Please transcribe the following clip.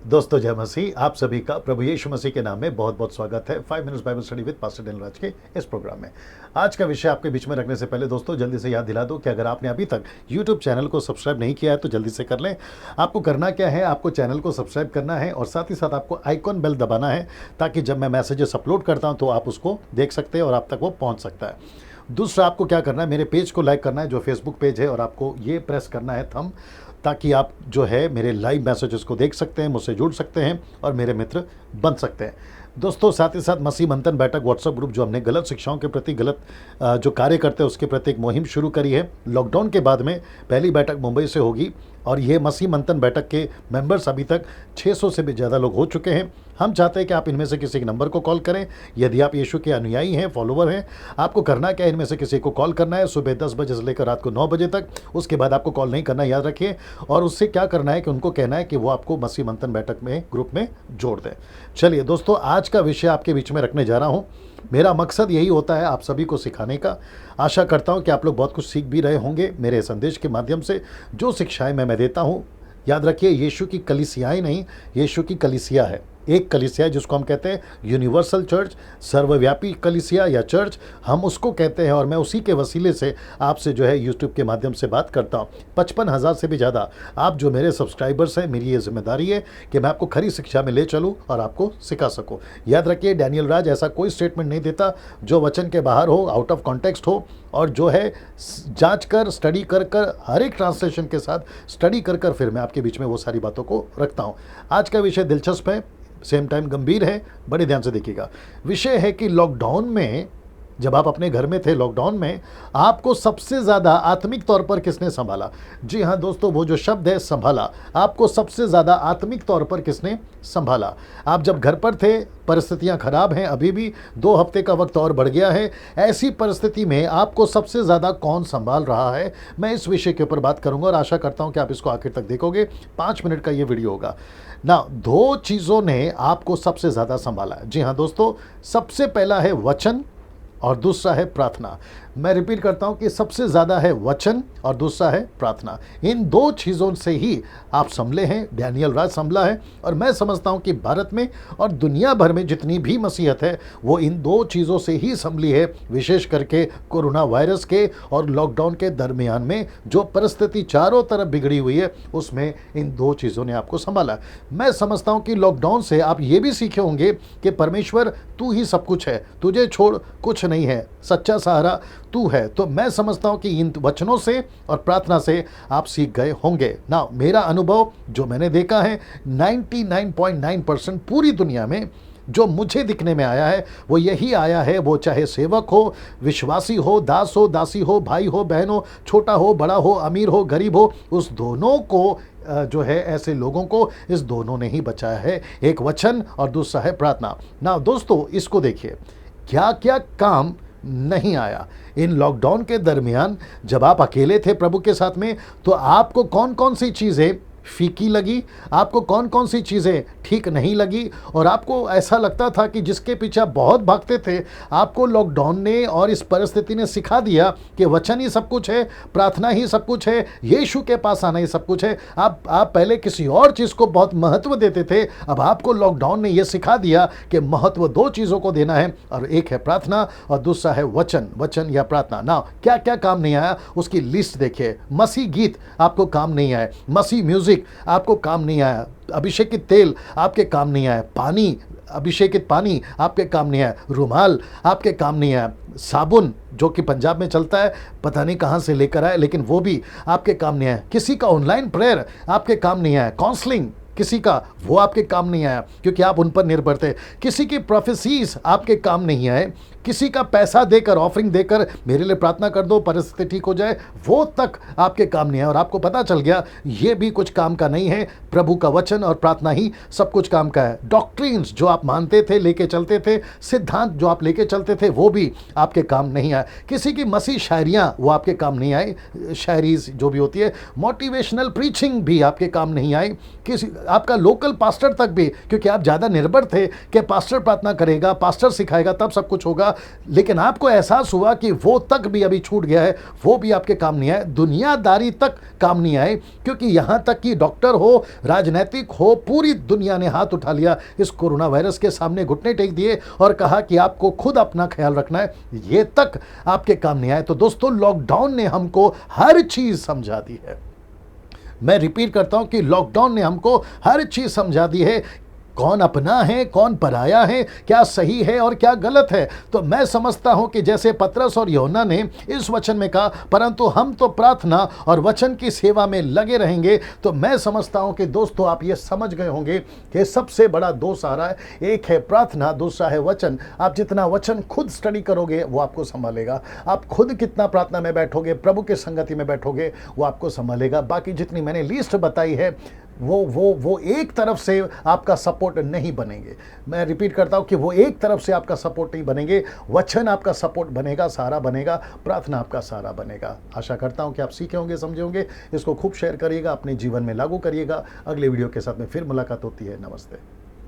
दोस्तों जय मसीह, आप सभी का प्रभु यीशु मसीह के नाम में बहुत बहुत स्वागत है 5 minutes Bible study with pastor Daniel Raj के इस प्रोग्राम में। आज का विषय आपके बीच में रखने से पहले दोस्तों जल्दी से याद दिला दो कि अगर आपने अभी तक यूट्यूब चैनल को सब्सक्राइब नहीं किया है तो जल्दी से कर लें। आपको करना क्या है, आपको चैनल को सब्सक्राइब करना है और साथ ही साथ आपको आइकॉन बेल दबाना है ताकि जब मैं मैसेजेस अपलोड करता हूँ तो आप उसको देख सकते हैं और आप तक वो पहुँच सकता है। दूसरा, आपको क्या करना है, मेरे पेज को लाइक करना है जो फेसबुक पेज है, और आपको ये प्रेस करना है थंब, ताकि आप जो है मेरे लाइव मैसेजेस को देख सकते हैं, मुझसे जुड़ सकते हैं और मेरे मित्र बन सकते हैं। दोस्तों साथ ही साथ मसीह मंथन बैठक व्हाट्सएप ग्रुप, जो हमने गलत शिक्षाओं के प्रति गलत जो कार्य करते हैं उसके प्रति एक मुहिम शुरू करी है। लॉकडाउन के बाद में पहली बैठक मुंबई से होगी और ये मसीह मंथन बैठक के मेंबर्स अभी तक 600 से भी ज़्यादा लोग हो चुके हैं। हम चाहते हैं कि आप इनमें से किसी के नंबर को कॉल करें। यदि आप यीशु के अनुयायी हैं, फॉलोवर हैं, आपको करना क्या है, इनमें से किसी को कॉल करना है सुबह 10 बजे से लेकर रात को 9 बजे तक। उसके बाद आपको कॉल नहीं करना, याद रखिए। और उससे क्या करना है कि उनको कहना है कि वो आपको मसीह मंथन बैठक में ग्रुप में जोड़ दें। चलिए दोस्तों, आज का विषय आपके बीच में रखने जा रहा हूँ। मेरा मकसद यही होता है आप सभी को सिखाने का। आशा करता हूँ कि आप लोग बहुत कुछ सीख भी रहे होंगे मेरे संदेश के माध्यम से। जो शिक्षाएं मैं देता हूँ, याद रखिए, यीशु की कलीसियाएं नहीं, यीशु की कलीसिया है। एक कलीसिया जिसको हम कहते हैं यूनिवर्सल चर्च, सर्वव्यापी कलीसिया या चर्च, हम उसको कहते हैं। और मैं उसी के वसीले से आपसे जो है यूट्यूब के माध्यम से बात करता हूँ। 55,000 से भी ज़्यादा आप जो मेरे सब्सक्राइबर्स हैं, मेरी ये जिम्मेदारी है कि मैं आपको खरी शिक्षा में ले चलूँ और आपको सिखा सकूँ। याद रखिए, डैनियल राज ऐसा कोई स्टेटमेंट नहीं देता जो वचन के बाहर हो, आउट ऑफ कॉन्टेक्स्ट हो, और जो है जांच कर, स्टडी कर कर, हर एक ट्रांसलेशन के साथ स्टडी कर कर फिर मैं आपके बीच में वो सारी बातों को रखता हूँ। आज का विषय दिलचस्प है, सेम टाइम गंभीर है, बड़े ध्यान से देखिएगा। विषय है कि लॉकडाउन में, जब आप अपने घर में थे, लॉकडाउन में आपको सबसे ज़्यादा आत्मिक तौर पर किसने संभाला? जी हाँ दोस्तों, वो जो शब्द है संभाला, आपको सबसे ज़्यादा आत्मिक तौर पर किसने संभाला? आप जब घर पर थे, परिस्थितियां खराब हैं, अभी भी 2 हफ्ते का वक्त और बढ़ गया है। ऐसी परिस्थिति में आपको सबसे ज़्यादा कौन संभाल रहा है? मैं इस विषय के ऊपर बात करूंगा और आशा करता हूं कि आप इसको आखिर तक देखोगे। 5 मिनट का ये वीडियो होगा ना। 2 चीज़ों ने आपको सबसे ज़्यादा संभाला है। जी हाँ दोस्तों, सबसे पहला है वचन और दूसरा है प्रार्थना। मैं रिपीट करता हूं कि सबसे ज़्यादा है वचन और दूसरा है प्रार्थना। इन 2 चीज़ों से ही आप संभले हैं, डैनियल राज संभला है। और मैं समझता हूं कि भारत में और दुनिया भर में जितनी भी मसीहत है वो इन 2 चीज़ों से ही संभली है। विशेष करके कोरोना वायरस के और लॉकडाउन के दरमियान में जो परिस्थिति चारों तरफ बिगड़ी हुई है, उसमें इन 2 चीज़ों ने आपको संभाला। मैं समझता हूं कि लॉकडाउन से आप ये भी सीखे होंगे कि परमेश्वर तू ही सब कुछ है, तुझे छोड़ कुछ नहीं है, सच्चा सहारा तू है। तो मैं समझता हूं कि इन वचनों से और प्रार्थना से आप सीख गए होंगे ना। मेरा अनुभव जो मैंने देखा है, 99.9% पूरी दुनिया में जो मुझे दिखने में आया है वो यही आया है। वो चाहे सेवक हो, विश्वासी हो, दास हो, दासी हो, भाई हो, बहन हो, छोटा हो, बड़ा हो, अमीर हो, गरीब हो, उस दोनों को जो है, ऐसे लोगों को इस दोनों ने ही बचाया है। एक वचन और दूसरा है प्रार्थना। ना दोस्तों, इसको देखिए, क्या क्या काम नहीं आया इन लॉकडाउन के दरमियान। जब आप अकेले थे प्रभु के साथ में, तो आपको कौन कौन सी चीज़ें फीकी लगी, आपको कौन कौन सी चीज़ें ठीक नहीं लगी, और आपको ऐसा लगता था कि जिसके पीछे आप बहुत भागते थे, आपको लॉकडाउन ने और इस परिस्थिति ने सिखा दिया कि वचन ही सब कुछ है, प्रार्थना ही सब कुछ है, यीशु के पास आना ही सब कुछ है। आप पहले किसी और चीज़ को बहुत महत्व देते थे, अब आपको लॉकडाउन ने यह सिखा दिया कि महत्व 2 चीज़ों को देना है, और एक है प्रार्थना और दूसरा है वचन या प्रार्थना। ना क्या क्या काम नहीं आया उसकी लिस्ट देखिए। मसीह गीत आपको काम नहीं आए, मसीह म्यूजिक आपको काम नहीं आया, अभिषेकित तेल आपके काम नहीं आया, पानी, अभिषेकित पानी आपके काम नहीं आया, रुमाल आपके काम नहीं आया, साबुन जो कि पंजाब में चलता है, पता नहीं कहाँ से लेकर आए, लेकिन वो भी आपके काम नहीं आया। किसी का ऑनलाइन प्रेयर आपके काम नहीं आया, काउंसलिंग किसी का, वो आपके काम नहीं आया क्योंकि आप उन पर निर्भर थे। किसी की प्रोफेसीज आपके काम नहीं आए, किसी का पैसा देकर, ऑफरिंग देकर, मेरे लिए प्रार्थना कर दो परिस्थिति ठीक हो जाए, वो तक आपके काम नहीं है। और आपको पता चल गया ये भी कुछ काम का नहीं है, प्रभु का वचन और प्रार्थना ही सब कुछ काम का है। डॉक्ट्रिन्स जो आप मानते थे, लेके चलते थे, सिद्धांत जो आप लेके चलते थे, वो भी आपके काम नहीं आए। किसी की मसीह शायरियाँ वो आपके काम नहीं आई, शायरी जो भी होती है, मोटिवेशनल प्रीचिंग भी आपके काम नहीं आई। किसी आपका लोकल पास्टर तक भी, क्योंकि आप ज़्यादा निर्भर थे कि पास्टर प्रार्थना करेगा, पास्टर सिखाएगा तब सब कुछ होगा, लेकिन आपको एहसास हुआ कि वो तक भी अभी छूट गया है, वो भी आपके काम नहीं आए, दुनियादारी तक काम नहीं आए, क्योंकि यहाँ तक कि डॉक्टर हो, राजनीतिक हो, पूरी दुनिया ने हाथ उठा लिया इस कोरोना वायरस के सामने, घुटने टेक दिए और कहा कि आपको खुद अपना ख्याल रखना है, ये तक आपके काम नहीं आए। तो दोस्तों, लॉकडाउन ने हमको हर चीज समझा दी है। मैं रिपीट करता हूं कि लॉकडाउन ने हमको हर चीज समझा दी है, कौन अपना है, कौन पराया है, क्या सही है और क्या गलत है। तो मैं समझता हूं कि जैसे पतरस और यूहन्ना ने इस वचन में कहा, परंतु हम तो प्रार्थना और वचन की सेवा में लगे रहेंगे, तो मैं समझता हूं कि दोस्तों आप ये समझ गए होंगे कि सबसे बड़ा दो सहारा है, एक है प्रार्थना, दूसरा है वचन। आप जितना वचन खुद स्टडी करोगे वो आपको संभालेगा, आप खुद कितना प्रार्थना में बैठोगे, प्रभु के संगति में बैठोगे, वो आपको संभालेगा। बाकी जितनी मैंने लिस्ट बताई है वो एक तरफ से आपका सपोर्ट नहीं बनेंगे। मैं रिपीट करता हूं कि वो एक तरफ से आपका सपोर्ट नहीं बनेंगे, वचन आपका सपोर्ट बनेगा, सहारा बनेगा, प्रार्थना आपका सहारा बनेगा। आशा करता हूं कि आप सीखे होंगे, समझे होंगे। इसको खूब शेयर करिएगा, अपने जीवन में लागू करिएगा। अगले वीडियो के साथ में फिर मुलाकात होती है। नमस्ते।